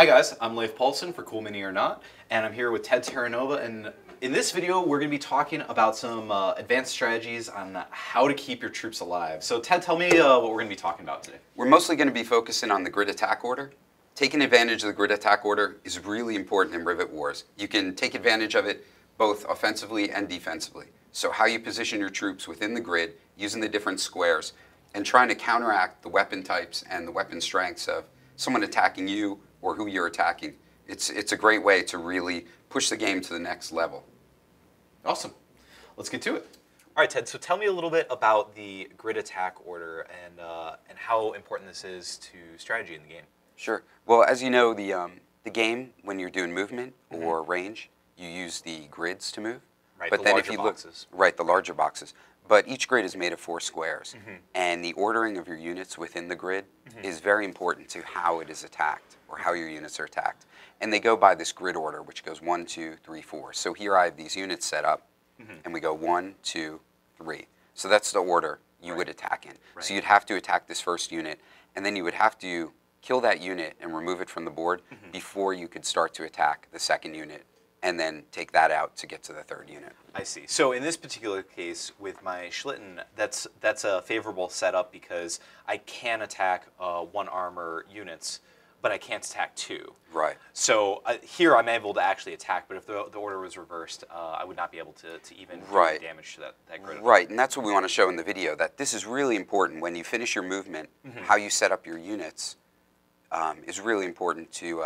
guys, I'm Leif Paulson for Cool Mini or Not, and I'm here with Ted Terranova, and in this video we're going to be talking about some advanced strategies on how to keep your troops alive. So Ted, tell me what we're going to be talking about today. We're mostly going to be focusing on the grid attack order. Taking advantage of the grid attack order is really important in Rivet Wars. You can take advantage of it both offensively and defensively. So how you position your troops within the grid, using the different squares, and trying to counteract the weapon types and the weapon strengths of someone attacking you or who you're attacking. It's a great way to really push the game to the next level. Awesome. Let's get to it. All right, Ted, so tell me a little bit about the grid attack order and how important this is to strategy in the game. Sure. Well, as you know, the game, when you're doing movement or range, you use the grids to move. Right, but the then larger if you boxes. Right, the larger boxes. But each grid is made of 4 squares. And the ordering of your units within the grid is very important to how it is attacked or how your units are attacked. And they go by this grid order, which goes 1, 2, 3, 4. So here I have these units set up, and we go 1, 2, 3. So that's the order you would attack in. Right. So you'd have to attack this first unit, and then you would have to kill that unit and remove it from the board before you could start to attack the second unit, and then take that out to get to the third unit. I see. So in this particular case with my Schlitten, that's a favorable setup because I can attack 1 armor units, but I can't attack 2. Right. So here I'm able to actually attack, but if the order was reversed, I would not be able to even do Right. damage to that grid. Right, and that's what we want to show in the video, that this is really important. When you finish your movement, how you set up your units is really important to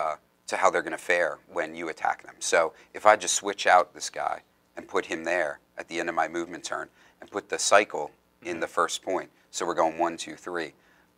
how they're going to fare when you attack them. So if I just switch out this guy and put him there at the end of my movement turn and put the cycle in the first point, so we're going 1, 2, 3.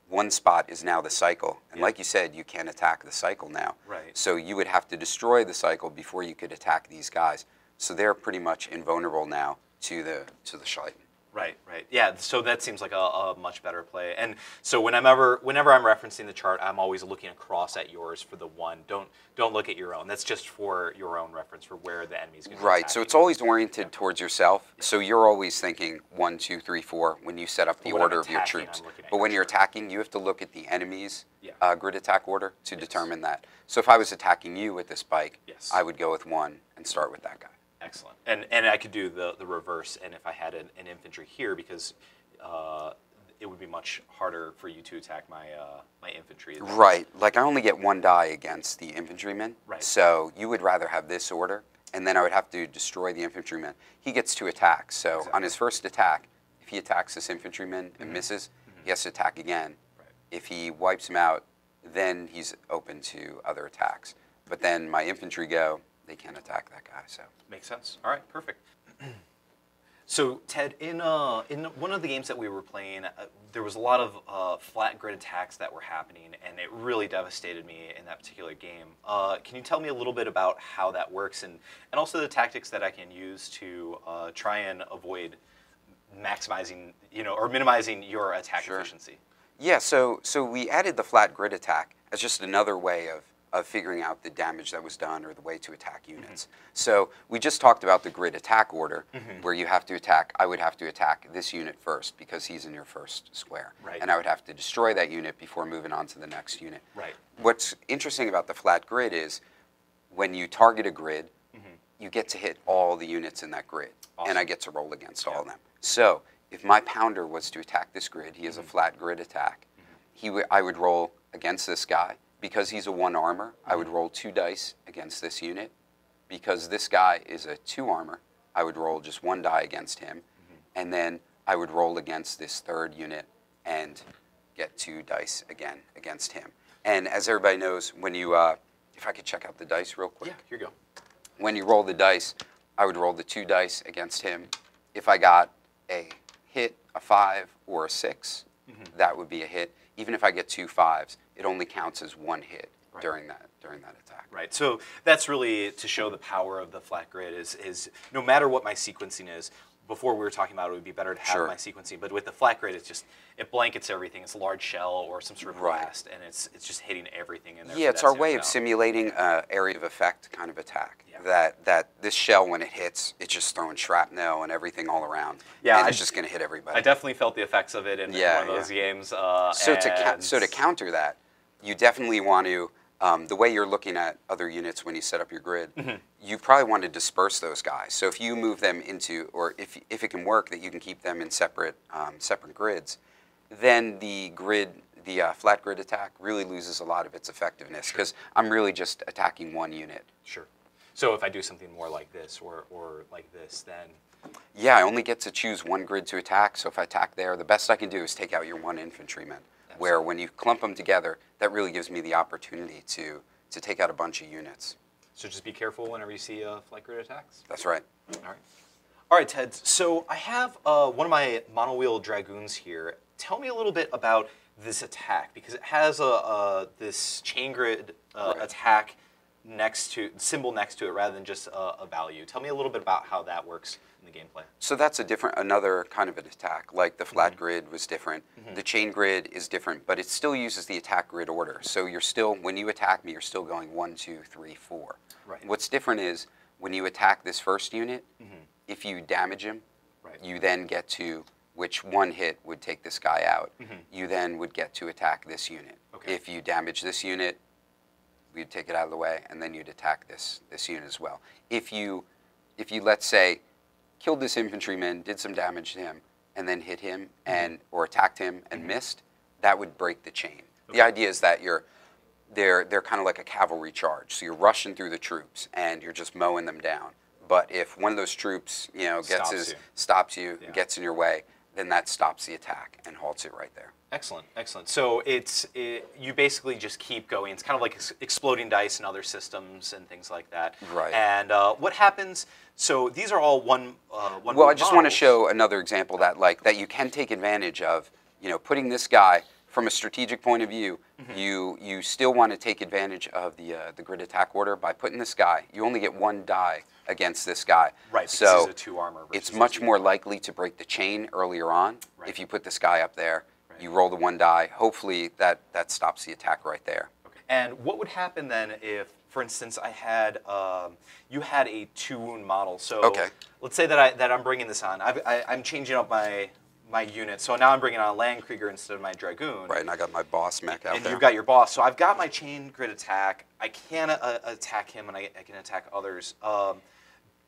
One spot is now the cycle, and like you said, you can't attack the cycle now. Right. So you would have to destroy the cycle before you could attack these guys. So they're pretty much invulnerable now to the Schlitten. Right, right. Yeah, so that seems like a much better play. And so whenever I'm referencing the chart, I'm always looking across at yours for the 1. Don't look at your own. That's just for your own reference for where the enemy's going to be Right, so attacking. it's always oriented towards yourself. So you're always thinking 1, 2, 3, 4 when you set up the when I'm order of your attacking, troops. I'm looking at But your when you're chart. attacking, you have to look at the enemy's Yeah. grid attack order to determine that. So if I was attacking you with this bike, Yes. I would go with 1 and start with that guy. Excellent. And I could do the reverse, and if I had an infantry here, because it would be much harder for you to attack my my infantry. Right, like I only get 1 die against the infantryman. Right. So you would rather have this order, and then I would have to destroy the infantryman. He gets to attack, so Exactly. on his first attack, if he attacks this infantryman and misses, he has to attack again. Right. If he wipes him out, then he's open to other attacks. But then my infantry go, they can't attack that guy. So Makes sense. All right, perfect. So Ted, in one of the games that we were playing, there was a lot of flat grid attacks that were happening, and it really devastated me in that particular game. Can you tell me a little bit about how that works, and also the tactics that I can use to try and avoid maximizing, or minimizing your attack Sure. efficiency? yeah, so we added the flat grid attack as just another way of figuring out the damage that was done or the way to attack units. So we just talked about the grid attack order, where you have to attack. I would have to attack this unit first because he's in your first square. Right. And I would have to destroy that unit before moving on to the next unit. Right. What's interesting about the flat grid is when you target a grid, you get to hit all the units in that grid. Awesome. And I get to roll against all of them. So if my pounder was to attack this grid, he has a flat grid attack, I would roll against this guy. Because he's a 1 armor, I would roll 2 dice against this unit. Because this guy is a 2 armor, I would roll just 1 die against him. And then I would roll against this third unit and get 2 dice again against him. And as everybody knows, when you, if I could check out the dice real quick. Yeah, here you go. When you roll the dice, I would roll the 2 dice against him. If I got a hit, a 5, or a 6, that would be a hit. Even if I get 2 5s, it only counts as 1 hit during that attack. Right. So that's really to show the power of the flat grid is no matter what my sequencing is. Before we were talking about it would be better to have Sure. my sequencing, but with the flat grid, it blankets everything. It's a large shell or some sort of Right. blast, and it's just hitting everything in there. Yeah, for it's that our to way of count. simulating area of effect kind of attack. Yeah. That this shell, when it hits, it's just throwing shrapnel and everything all around. Yeah, and it's just going to hit everybody. I definitely felt the effects of it in one of those games. So to counter that, you definitely want to the way you're looking at other units when you set up your grid, you probably want to disperse those guys. So if you move them into, or if it can work that you can keep them in separate grids, then the flat grid attack really loses a lot of its effectiveness because I'm really just attacking one unit. Sure. So if I do something more like this or like this, then... Yeah, I only get to choose one grid to attack, so if I attack there, the best I can do is take out your one infantryman. Absolutely. Where when you clump them together, that really gives me the opportunity to take out a bunch of units. So just be careful whenever you see flight grid attacks? That's right. All right. All right, Ted, so I have one of my monowheel dragoons here. Tell me a little bit about this attack, because it has this chain grid attack symbol next to it rather than just a value. Tell me a little bit about how that works in the gameplay. So that's another kind of an attack. Like the flat grid was different. The chain grid is different, but it still uses the attack grid order. So you're still, when you attack me, you're still going 1, 2, 3, 4. Right. What's different is when you attack this first unit, if you damage him, you then get to which one hit would take this guy out. You then would get to attack this unit. Okay. If you damage this unit, we'd take it out of the way, and then you'd attack this unit as well. If you let's say killed this infantryman, did some damage to him, and then hit him or attacked him and missed, that would break the chain. Okay. The idea is that they're kind of like a cavalry charge. So you're rushing through the troops and you're just mowing them down. But if one of those troops, stops you, gets in your way, then that stops the attack and halts it right there. Excellent, excellent. So you basically just keep going. It's kind of like exploding dice in other systems and things like that. Right. And what happens? So these are all one. Well, I just want to show another example that you can take advantage of. Putting this guy from a strategic point of view, you still want to take advantage of the grid attack order by putting this guy. You only get one die against this guy. Right. So he's a 2 armor. It's much more likely to break the chain earlier on if you put this guy up there. You roll the 1 die. Hopefully that stops the attack right there. Okay. And what would happen then if, for instance, I had you had a 2-wound model? So let's say that I'm bringing this on. I'm changing up my unit. So now I'm bringing on a Landkrieger instead of my Dragoon. Right, and I got my boss mech out and there. You've got your boss. So I've got my chain grid attack. I can attack him, and I can attack others.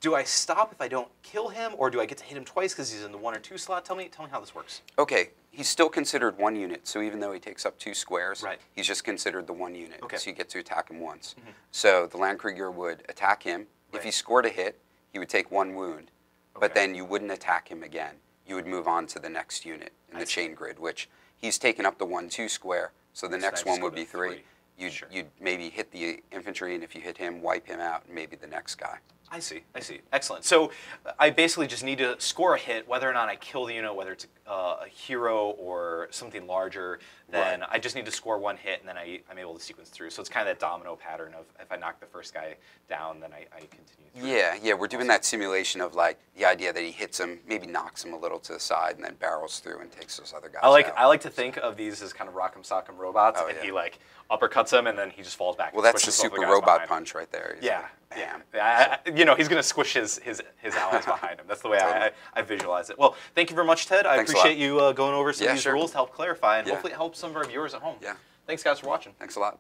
Do I stop if I don't kill him, or do I get to hit him twice because he's in the 1 or 2 slot? Tell me how this works. Okay, he's still considered 1 unit, so even though he takes up 2 squares, he's just considered the 1 unit. Okay. So you get to attack him once. So the Landkrieger would attack him. If he scored a hit, he would take 1 wound, but then you wouldn't attack him again. You would move on to the next unit in the chain grid, which he's taken up the 1, 2 square, so the next one would be 3. You'd maybe hit the infantry, and if you hit him, wipe him out, and maybe the next guy. I see. Excellent. So I basically just need to score a hit, whether or not I kill the unit, whether it's a hero or something larger, then I just need to score 1 hit, and then I'm able to sequence through. So it's kind of that domino pattern of if I knock the first guy down, then I continue through. Yeah, we're doing that simulation of like the idea that he hits him, maybe knocks him a little to the side, and then barrels through and takes those other guys out. I like to think of these as kind of Rock'em Sock'em robots, and he like uppercuts him, and then he just falls back. Well, that's the super robot punch right there. He's he's going to squish his allies behind him. That's the way I visualize it. Well, thank you very much, Ted. I appreciate you going over some of these rules to help clarify, and hopefully it helps some of our viewers at home. Yeah. Thanks, guys, for watching. Thanks a lot.